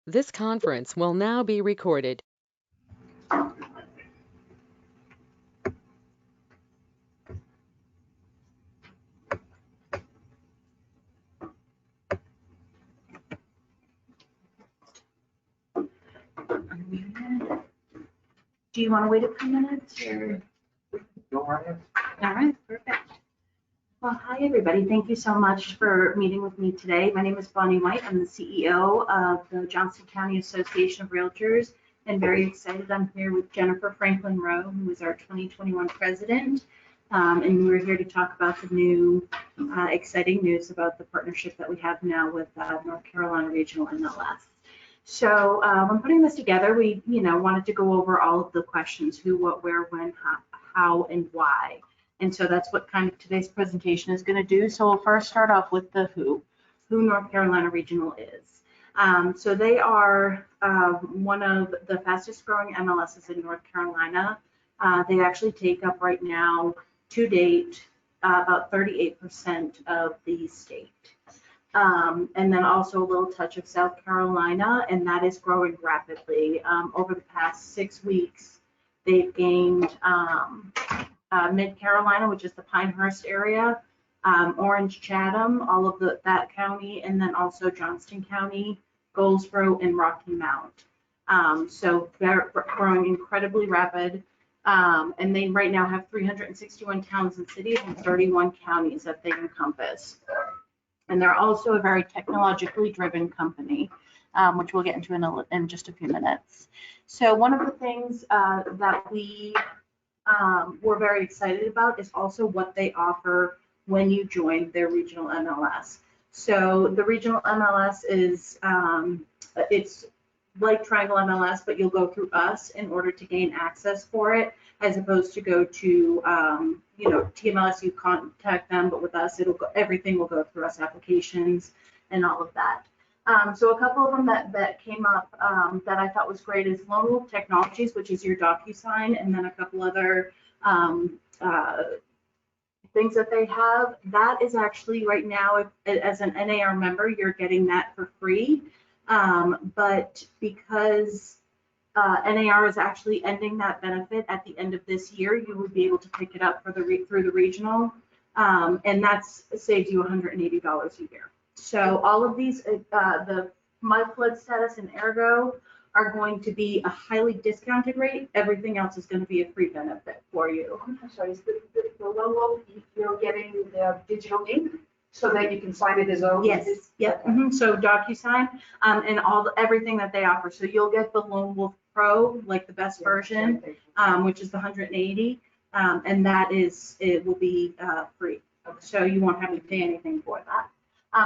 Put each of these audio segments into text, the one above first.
This conference will now be recorded. Do you want to wait a few minutes or? Go right ahead. All right, perfect. Well, hi, everybody. Thank you so much for meeting with me today. My name is Bonnie White. I'm the CEO of the Johnston County Association of Realtors, and very excited. I'm here with Jennifer Franklin Rowe, who is our 2021 president. And we're here to talk about the new exciting news about the partnership that we have now with North Carolina Regional MLS. So when putting this together, we wanted to go over all of the questions: who, what, where, when, how, and why. And so that's what kind of today's presentation is going to do. So we'll first start off with the who North Carolina Regional is. So they are one of the fastest growing MLSs in North Carolina. They actually take up right now, to date, about 38% of the state. And then also a little touch of South Carolina, and that is growing rapidly. Over the past 6 weeks, they've gained Mid-Carolina, which is the Pinehurst area, Orange, Chatham, all of that county, and then also Johnston County, Goldsboro, and Rocky Mount. So they're growing incredibly rapid. And they right now have 361 towns and cities and 31 counties that they encompass. And they're also a very technologically driven company, which we'll get into in just a few minutes. So one of the things that we we're very excited about is also what they offer when you join their regional MLS. So the regional MLS is, it's like Triangle MLS, but you'll go through us in order to gain access for it, as opposed to go to, TMLS, you contact them, but with us, everything will go through us, applications and all of that. So a couple of them that came up that I thought was great is Lone Wolf Technologies, which is your DocuSign, and then a couple other things that they have. That is actually right now, as an NAR member, you're getting that for free. But because NAR is actually ending that benefit at the end of this year, you would be able to pick it up through the regional, and that's saves you $180 a year. So all of these, the mud flood status and ergo are going to be a highly discounted rate. Everything else is going to be a free benefit for you. I'm sorry, is the Lone Wolf, you're getting the digital link so that you can sign it as own? Yes, yep. Okay. So DocuSign and everything that they offer. So you'll get the Lone Wolf Pro, like the best version, which is the 180, and it will be free. Okay. So you won't have to pay anything for that.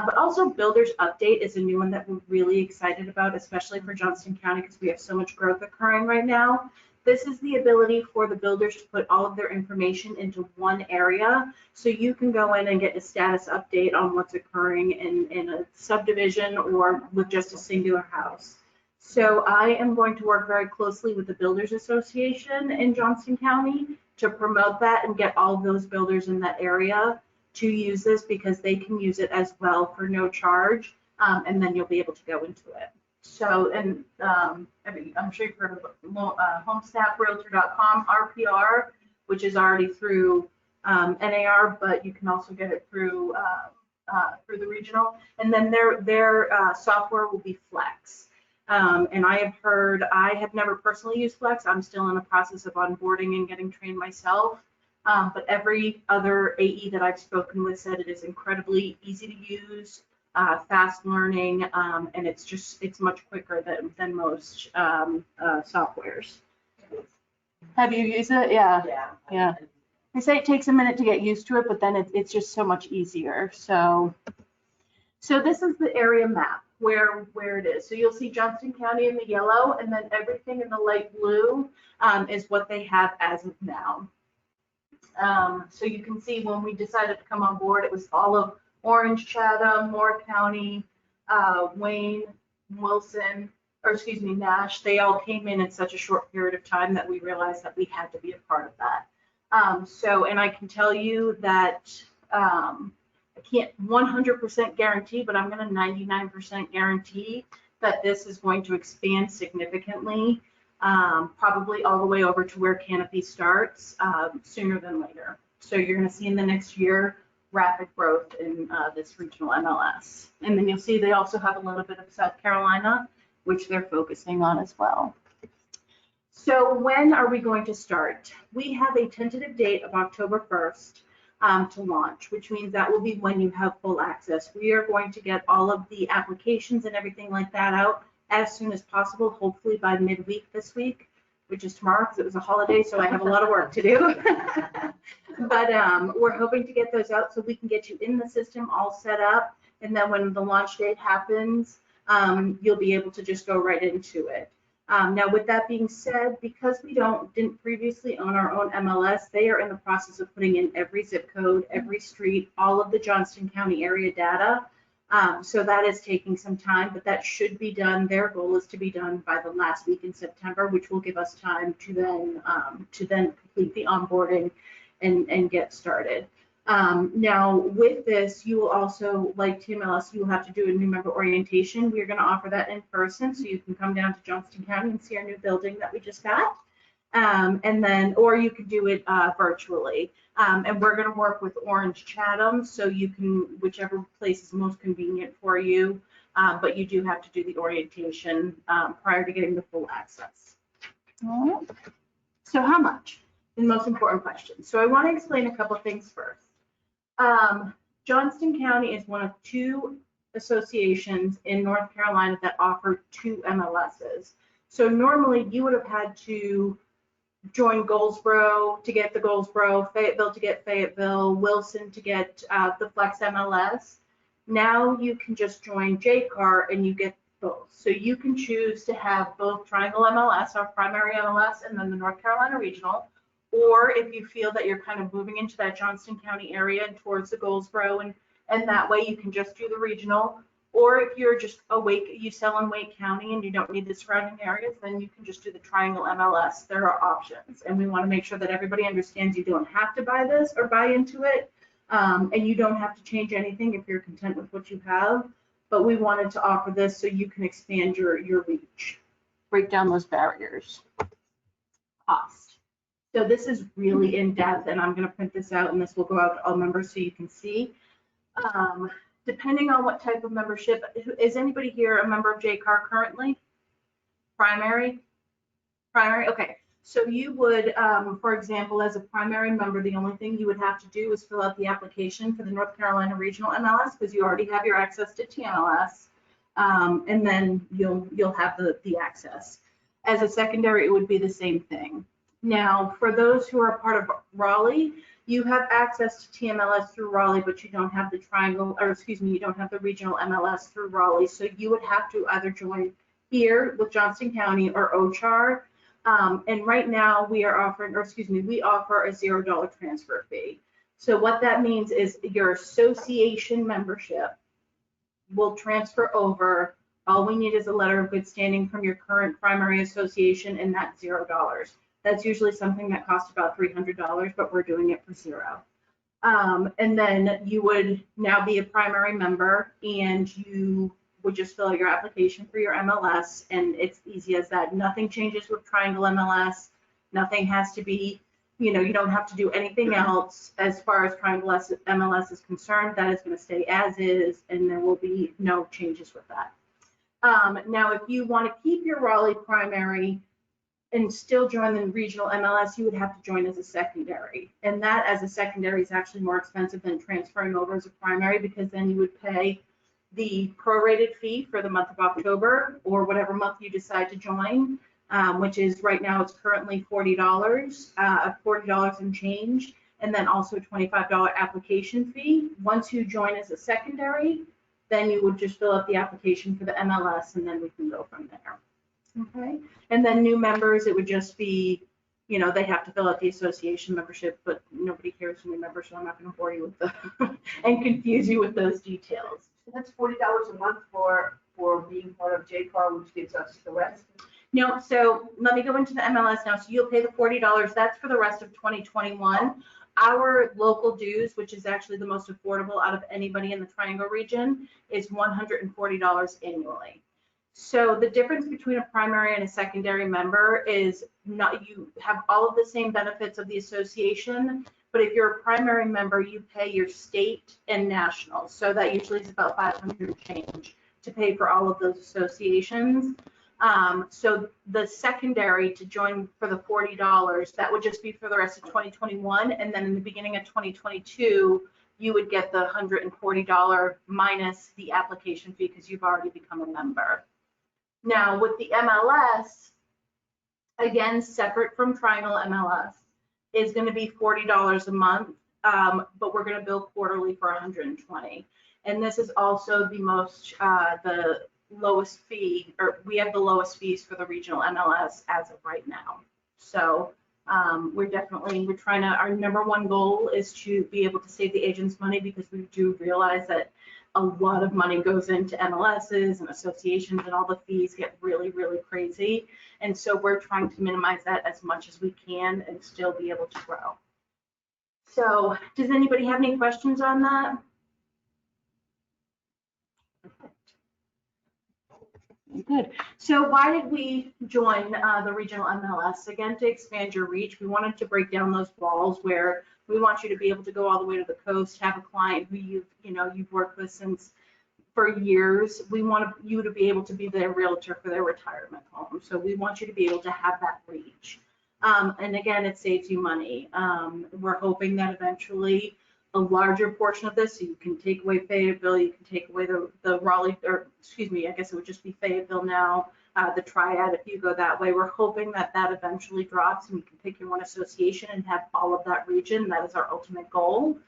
But also Builders Update is a new one that we're really excited about, especially for Johnston County, because we have so much growth occurring right now. This is the ability for the builders to put all of their information into one area, so you can go in and get a status update on what's occurring in a subdivision or with just a singular house. So I am going to work very closely with the Builders Association in Johnston County to promote that and get all of those builders in that area to use this, because they can use it as well for no charge, and then you'll be able to go into it. So, and I'm sure you've heard of homestaffrealtor.com RPR, which is already through NAR, but you can also get it through the regional. And then their software will be Flex. And I have never personally used Flex. I'm still in the process of onboarding and getting trained myself. But every other AE that I've spoken with said it is incredibly easy to use, fast learning, and it's much quicker than most softwares. Have you used it? Yeah. They say it takes a minute to get used to it, but then it's just so much easier. So this is the area map where it is. So you'll see Johnston County in the yellow, and then everything in the light blue is what they have as of now. So you can see when we decided to come on board, it was all of Orange, Chatham, Moore County, Wayne, Wilson, Nash. They all came in such a short period of time that we realized that we had to be a part of that. And I can tell you that I can't 100% guarantee, but I'm going to 99% guarantee that this is going to expand significantly, probably all the way over to where Canopy starts sooner than later. So you're going to see in the next year rapid growth in this regional MLS. And then you'll see they also have a little bit of South Carolina, which they're focusing on as well. So when are we going to start? We have a tentative date of October 1st to launch, which means that will be when you have full access. We are going to get all of the applications and everything like that out as soon as possible, hopefully by midweek this week, which is tomorrow because it was a holiday, so I have a lot of work to do. But we're hoping to get those out so we can get you in the system all set up. And then when the launch date happens, you'll be able to just go right into it. Now, with that being said, because we didn't previously own our own MLS, they are in the process of putting in every zip code, every street, all of the Johnston County area data. So that is taking some time, but that should be done. Their goal is to be done by the last week in September, which will give us time to then complete the onboarding and get started. Now, with this, you will also, like TMLS, you will have to do a new member orientation. We are going to offer that in person, so you can come down to Johnston County and see our new building that we just got. And then, or you could do it virtually. And we're going to work with Orange Chatham, so you can, whichever place is most convenient for you, but you do have to do the orientation prior to getting the full access. All right. So how much? The most important question. So I want to explain a couple things first. Johnston County is one of 2 associations in North Carolina that offer 2 MLSs. So normally you would have had to join Goldsboro to get the Goldsboro, Fayetteville to get Fayetteville, Wilson to get the Flex MLS. Now you can just join JCAR and you get both. So you can choose to have both Triangle MLS, our primary MLS, and then the North Carolina Regional. Or if you feel that you're kind of moving into that Johnston County area and towards the Goldsboro, and that way you can just do the regional. Or if you're just you sell in Wake County and you don't need the surrounding areas, then you can just do the Triangle MLS. There are options. And we want to make sure that everybody understands you don't have to buy this or buy into it. And you don't have to change anything if you're content with what you have. But we wanted to offer this so you can expand your reach. Break down those barriers. Cost. So this is really in depth, and I'm going to print this out, and this will go out to all members so you can see. Depending on what type of membership, is anybody here a member of JCAR currently? Primary? Primary, okay. So you would, for example, as a primary member, the only thing you would have to do is fill out the application for the North Carolina Regional MLS because you already have your access to TMLS, and then you'll have the access. As a secondary, it would be the same thing. Now, for those who are part of Raleigh, you have access to TMLS through Raleigh, but you don't have the Triangle, or excuse me, you don't have the Regional MLS through Raleigh. So you would have to either join here with Johnston County or OCHAR. And right now we are offering, or excuse me, we offer a $0 transfer fee. So what that means is your association membership will transfer over. All we need is a letter of good standing from your current primary association, and that's $0. That's usually something that costs about $300, but we're doing it for $0. And then you would now be a primary member, and you would just fill out your application for your MLS, and it's easy as that. Nothing changes with Triangle MLS. Nothing has to be, you don't have to do anything else as far as Triangle MLS is concerned. That is going to stay as is, and there will be no changes with that. Now, if you want to keep your Raleigh primary and still join the regional MLS, you would have to join as a secondary. And that as a secondary is actually more expensive than transferring over as a primary, because then you would pay the prorated fee for the month of October or whatever month you decide to join, which is right now it's currently $40, $40 and change, and then also a $25 application fee. Once you join as a secondary, then you would just fill out the application for the MLS, and then we can go from there. Okay, and then new members, it would just be, they have to fill out the association membership, but nobody cares who new members, so I'm not going to bore you with the and confuse you with those details. So that's $40 a month for being part of JCAR, which gives us the rest. No, so let me go into the MLS now. So you'll pay the $40. That's for the rest of 2021. Our local dues, which is actually the most affordable out of anybody in the Triangle region, is $140 annually. So the difference between a primary and a secondary member is not, you have all of the same benefits of the association, but if you're a primary member, you pay your state and national. So that usually is about 500 change to pay for all of those associations. So the secondary to join for the $40, that would just be for the rest of 2021. And then in the beginning of 2022, you would get the $140 minus the application fee because you've already become a member. Now with the MLS, again, separate from Triangle MLS, is going to be $40 a month, but we're going to bill quarterly for $120. And this is also the most, the lowest fee, or we have the lowest fees for the regional MLS as of right now. So we're trying to, our number one goal is to be able to save the agents money, because we do realize that a lot of money goes into MLSs and associations, and all the fees get really, really crazy. And so we're trying to minimize that as much as we can and still be able to grow. So does anybody have any questions on that? Good. So why did we join the regional MLS? Again, to expand your reach. We wanted to break down those walls where we want you to be able to go all the way to the coast, have a client who you've worked with since for years. We want you to be able to be their realtor for their retirement home. So we want you to be able to have that reach. And again, it saves you money. We're hoping that eventually a larger portion of this, so you can take away Fayetteville, you can take away the Raleigh, or excuse me, I guess it would just be Fayetteville now, the Triad, if you go that way. We're hoping that that eventually drops and you can pick your one association and have all of that region. That is our ultimate goal.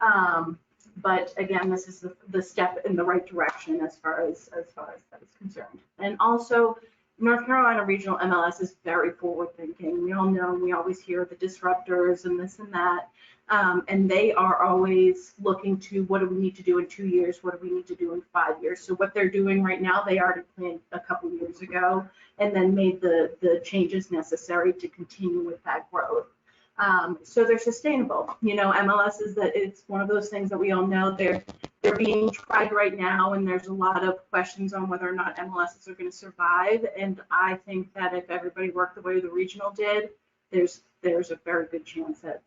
But again, this is the step in the right direction as far as that is concerned. And also, North Carolina Regional MLS is very forward thinking. We all know, we always hear the disruptors and this and that. And they are always looking to, what do we need to do in 2 years? What do we need to do in 5 years? So what they're doing right now, they already planned a couple years ago and then made the changes necessary to continue with that growth. So they're sustainable. MLS is that it's one of those things that we all know they're being tried right now, and there's a lot of questions on whether or not MLSs are going to survive. And I think that if everybody worked the way the regional did, there's a very good chance that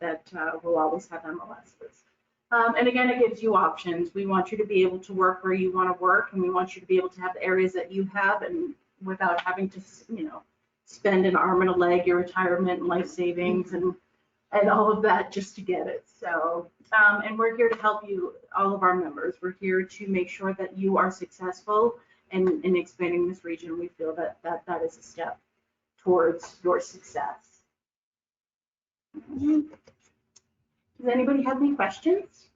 we'll always have MLSs. And again, it gives you options. We want you to be able to work where you want to work, and we want you to be able to have the areas that you have, and without having to, spend an arm and a leg, your retirement and life savings and all of that just to get it. So, and we're here to help you, all of our members. We're here to make sure that you are successful in expanding this region. We feel that is a step towards your success. Does anybody have any questions?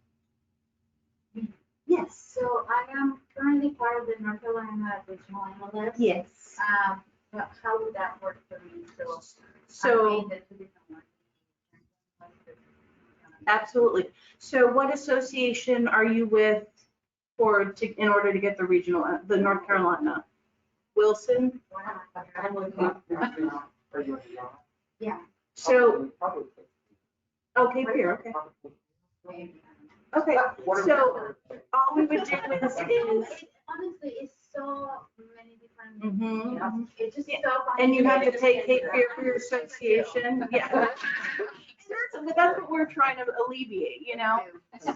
Yes. So I am currently part of the North Carolina Regional MLS. Yes. How would that work for me? So absolutely. So what association are you with in order to get the regional, the North Carolina? Wilson? Yeah. So, okay, here, okay. Okay, so all we would do is honestly, it's so many different, it's just so funny. And you have to take care for your association. Yeah. That's what we're trying to alleviate,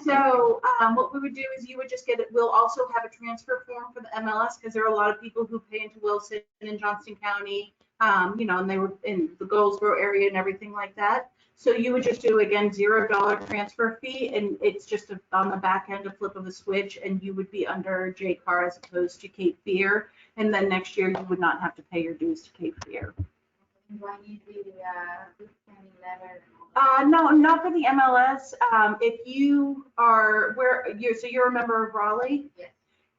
So what we would do is you would just get it. We'll also have a transfer form for the MLS, because there are a lot of people who pay into Wilson and Johnston County, and they were in the Goldsboro area and everything like that. So you would just do, again, $0 transfer fee, and it's just on the back end, a flip of a switch, and you would be under JCAR as opposed to Cape Fear. And then next year you would not have to pay your dues to Cape Fear. Do I need the standing letter? No, not for the MLS. If you are you're a member of Raleigh. Yes.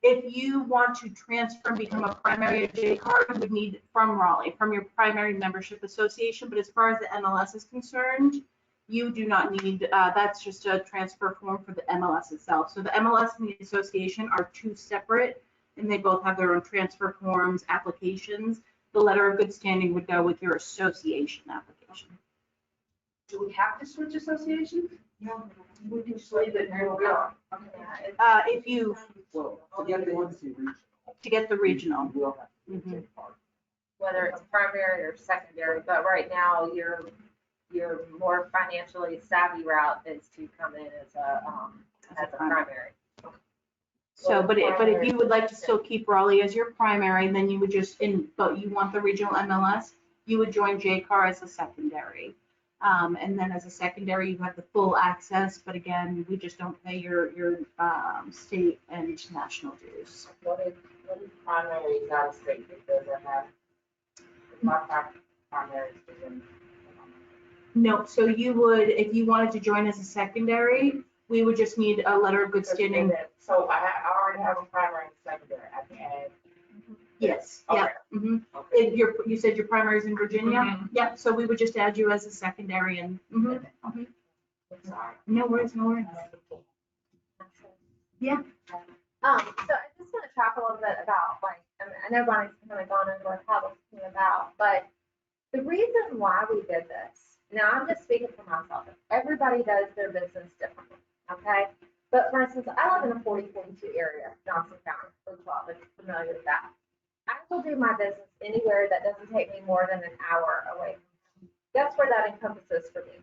If you want to transfer and become a primary JCAR, you would need from Raleigh, from your primary membership association. But as far as the MLS is concerned, you do not need. That's just a transfer form for the MLS itself. So the MLS and the association are two separate, and they both have their own transfer forms, applications. The letter of good standing would go with your association application. Do we have to switch associations? No. We can switch it where we are. If you Well, to get the NC regional. to get the regional. You will have to take part. whether it's primary or secondary, but right now your more financially savvy route is to come in as a primary. So, but if you would like to still keep Raleigh as your primary, then you would just, but you want the regional MLS, you would join JCAR as a secondary. And then as a secondary, you have the full access, but again, we just don't pay your state and national dues. What is primaries out of state because I have my primaries in. No, so you would, if you wanted to join as a secondary, we would just need a letter of good standing. So I already have a primary and secondary. I can add. Yes, Okay. yeah. Mhm. Okay. If you said your primary is in Virginia? Yeah, so we would just add you as a secondary and, Sorry. no worries, no worries. Yeah. So I just want to talk a little bit about, like, I know Bonnie's kind of gone into what Paul's talking about, but the reason why we did this, now I'm just speaking for myself, everybody does their business differently, okay? But for instance, I live in a 4042 area, Johnston County, for 12, if you're familiar with that. I will do my business anywhere that doesn't take me more than an hour away. That's where that encompasses for me.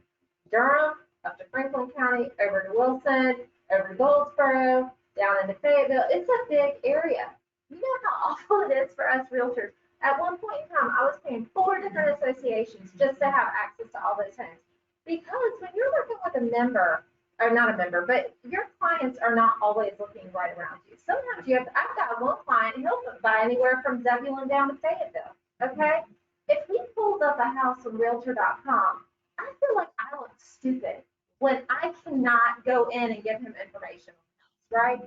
Durham, up to Franklin County, over to Wilson, over to Goldsboro, down into Fayetteville. It's a big area. You know how awful it is for us realtors. At one point in time, I was paying 4 different associations just to have access to all those homes. Because when you're working with a member, or not a member, but your clients are not always looking right around you. Sometimes you have, I've got one client, and he'll buy anywhere from Zebulon down to Fayetteville, okay? If he pulls up a house on Realtor.com, I feel like I look stupid when I cannot go in and give him information, right?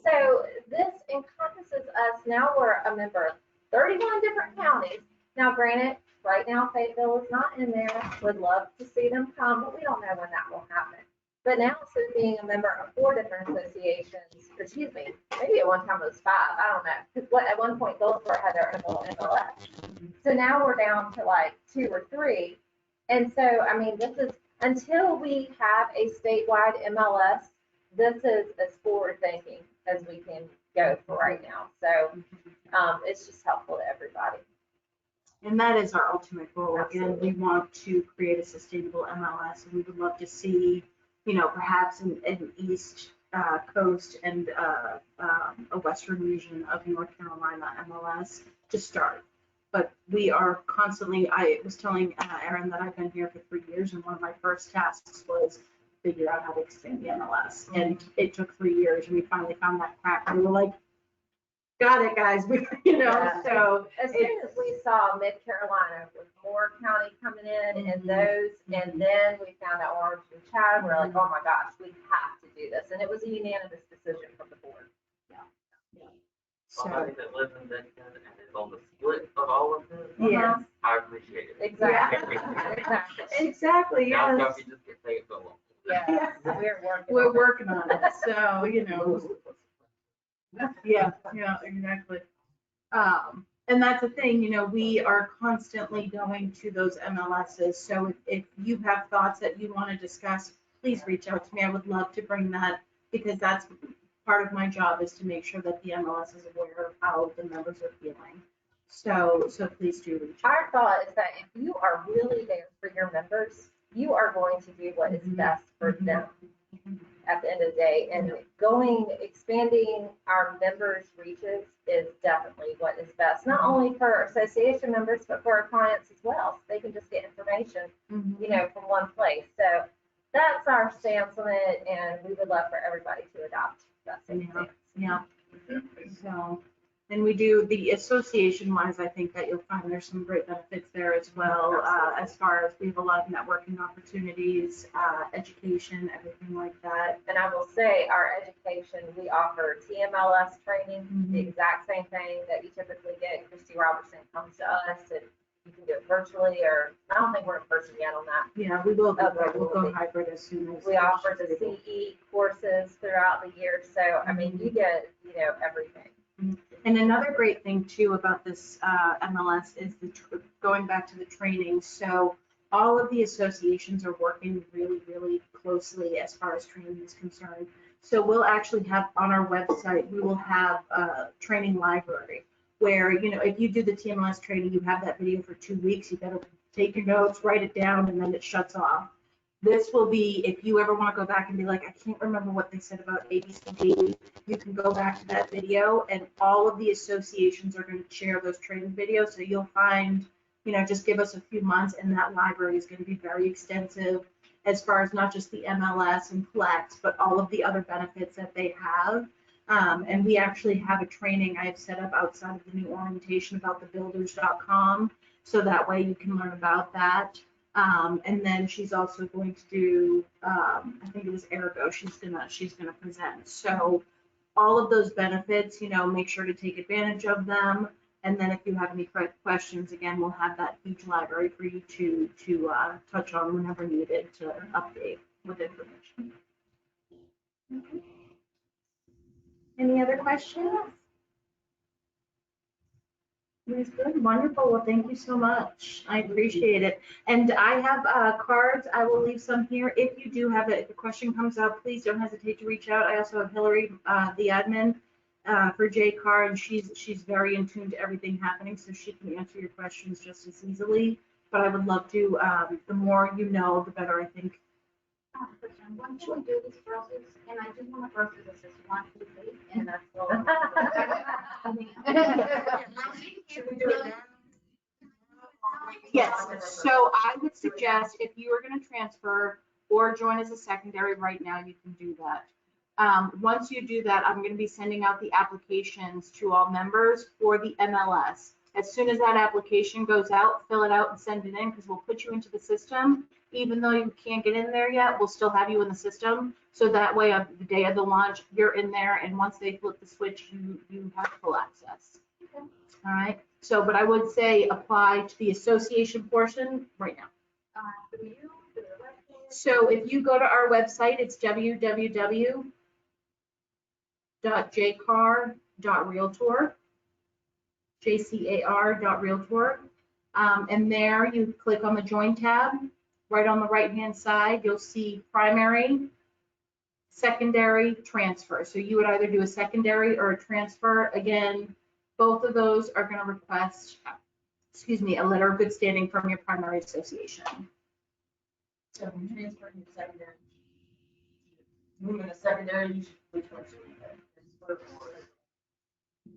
So this encompasses us, now we're a member of 31 different counties. Now granted, right now Fayetteville is not in there, would love to see them come, but we don't know when that will happen. But now, so being a member of 4 different associations, excuse me, maybe at one time it was 5, I don't know. Because at one point, Goldsboro had their own MLS. So now we're down to like 2 or 3. And so, I mean, this is, until we have a statewide MLS, this is as forward thinking as we can go for right now. So it's just helpful to everybody. And that is our ultimate goal. Again, we want to create a sustainable MLS, and we would love to see, you know, perhaps an East Coast and a Western region of North Carolina MLS to start. But we are constantly, I was telling Erin that I've been here for 3 years, and one of my first tasks was figure out how to expand the MLS. And it took 3 years, and we finally found that crack. And we were like, got it, guys. You know, Yeah. so As soon as we saw Mid Carolina with Moore County coming in and those, and then we found out Orange and Chad, we're like, oh my gosh, we have to do this. And it was a unanimous decision from the board. Somebody that lives in Benton and is on the split of all of this, yes, I appreciate it. Exactly. Yeah. Exactly. exactly, Now, yes. if you just get paid so long. Yeah, we're working. We're on it. working on it, so, you know. Yeah, exactly. And that's the thing, you know, we are constantly going to those MLSs. So if you have thoughts that you want to discuss, please reach out to me. I would love to bring that, because that's part of my job, is to make sure that the MLS is aware of how the members are feeling. So please do reach out. Our thought is that if you are really there for your members, you are going to do what is best for them at the end of the day. And expanding our members' reaches is definitely what is best, not only for our association members, but for our clients as well. So they can just get information, you know, from one place. So that's our stance on it, and we would love for everybody to adopt that same stance. Yeah. So, and we do the association wise, I think that you'll find there's some great benefits there as well. As far as we have a lot of networking opportunities, education, everything like that. And I will say, our education, we offer TMLS training, the exact same thing that you typically get. Christy Robertson comes to us, and you can do it virtually, or I don't think we're in person yet on that. Yeah, we will. Okay, We'll go hybrid as soon as We offer the CE courses throughout the year, so I mean, you get, you know, everything. And another great thing too about this MLS is going back to the training. So all of the associations are working really, really closely as far as training is concerned. So we'll actually have on our website, we will have a training library where, you know, if you do the TMLS training, you have that video for 2 weeks, you gotta take your notes, write it down, and then it shuts off. This will be, if you ever want to go back and be like, I can't remember what they said about ABCD, you can go back to that video, and all of the associations are going to share those training videos. So you'll find, you know, just give us a few months, and that library is going to be very extensive as far as not just the MLS and Flex, but all of the other benefits that they have. And we actually have a training I have set up outside of the new orientation about the builders.com. So that way you can learn about that. And then she's also going to do, I think it was Ergo, she's gonna present. So all of those benefits, you know, make sure to take advantage of them. And then if you have any questions, again, we'll have that huge library for you to touch on whenever needed to update with information. Any other questions? That's good, wonderful. Well, thank you so much. I appreciate it. And I have cards. I will leave some here. If you do have it, if a question comes up, please don't hesitate to reach out. I also have Hillary, the admin for JCAR, and she's very in tune to everything happening, so she can answer your questions just as easily. But I would love to, the more you know, the better, I think. Once you do this process, and I just want to process this as 1, 2, 3, and that's all. Should we do it now? Yes, so I would suggest if you are going to transfer or join as a secondary right now, you can do that. Once you do that, I'm going to be sending out the applications to all members for the MLS. As soon as that application goes out, fill it out and send it in, because we'll put you into the system. Even though you can't get in there yet, we'll still have you in the system. So that way, on the day of the launch, you're in there, and once they flip the switch, you have full access. Okay. All right. So, but I would say apply to the association portion right now. For you, for the website. So if you go to our website, it's www.jcar.realtor, JCAR.realtor. And there you click on the Join tab. Right on the right-hand side, you'll see primary, secondary, transfer. So you would either do a secondary or a transfer. Again, both of those are going to request, a letter of good standing from your primary association. So when transferring to secondary, moving to secondary, which one should we have?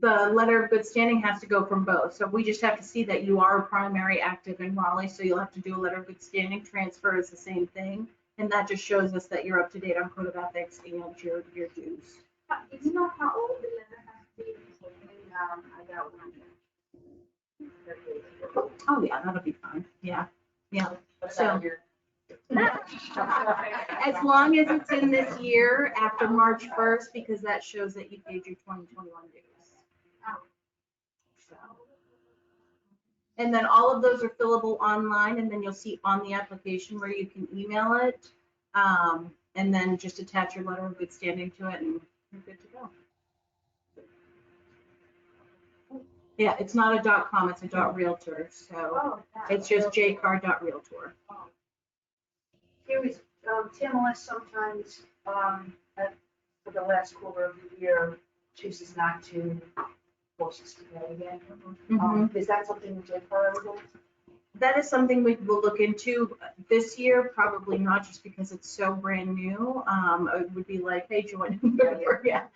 The letter of good standing has to go from both. So we just have to see that you are a primary active in Raleigh. So you'll have to do a letter of good standing. Transfer is the same thing. And that just shows us that you're up to date on code of ethics and your dues. Do you know how old the letter has to be? I got one. Oh yeah, that'll be fine. Yeah. So as long as it's in this year after March 1st, because that shows that you paid your 2021 dues. So. And then all of those are fillable online, and then you'll see on the application where you can email it, and then just attach your letter of good standing to it, and you're good to go. Yeah, it's not a .com, it's a .realtor, so it's just jcar.realtor. Here is, TMLS sometimes, for the last quarter of the year, chooses not to force us to pay again. Is that something that JCAR ever does? That is something we will look into this year, probably not, just because it's so brand new. It would be like, hey, join. Yeah.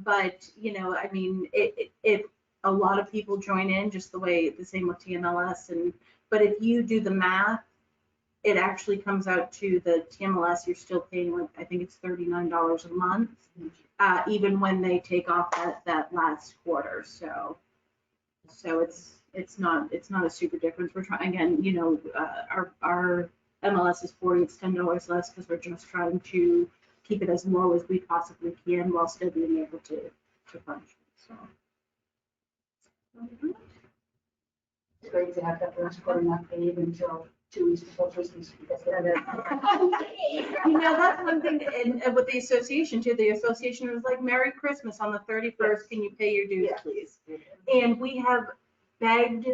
But, you know, I mean, if a lot of people join in, just the same with TMLS, but if you do the math, it actually comes out to the TMLS, you're still paying, like, I think it's $39 a month, even when they take off that last quarter. So it's not a super difference. We're trying, again, you know, our MLS is 40, it's $10 less, because we're just trying to keep it as low as we possibly can while still being able to function. So. It's great to have that last quarter not paid until 2 weeks before Christmas. You know, that's one thing, and with the association too, the association was like, Merry Christmas on the 31st, can you pay your dues, please? And we have begged,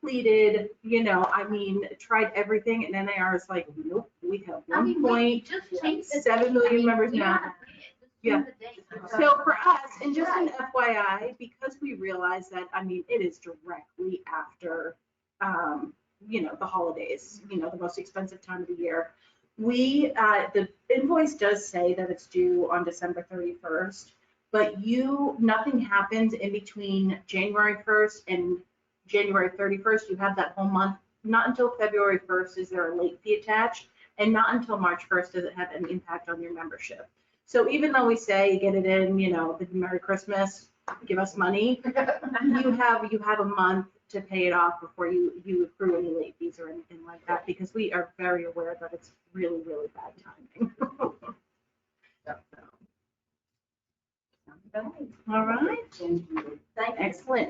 pleaded, you know, I mean, tried everything, and NAR is like, nope, we have 1.7 million members now. Yeah. the date. So for us, and just an FYI, because we realize that, I mean, it is directly after, the holidays, the most expensive time of the year. The invoice does say that it's due on December 31st, but nothing happens in between January 1st and January 31st. You have that whole month. Not until February 1st is there a late fee attached, and not until March 1st does it have any impact on your membership. So even though we say get it in, the Merry Christmas, give us money, you have a month to pay it off before you accrue any late fees or anything like that, because we are very aware that it's really, really bad timing. All right. Thank you. Excellent.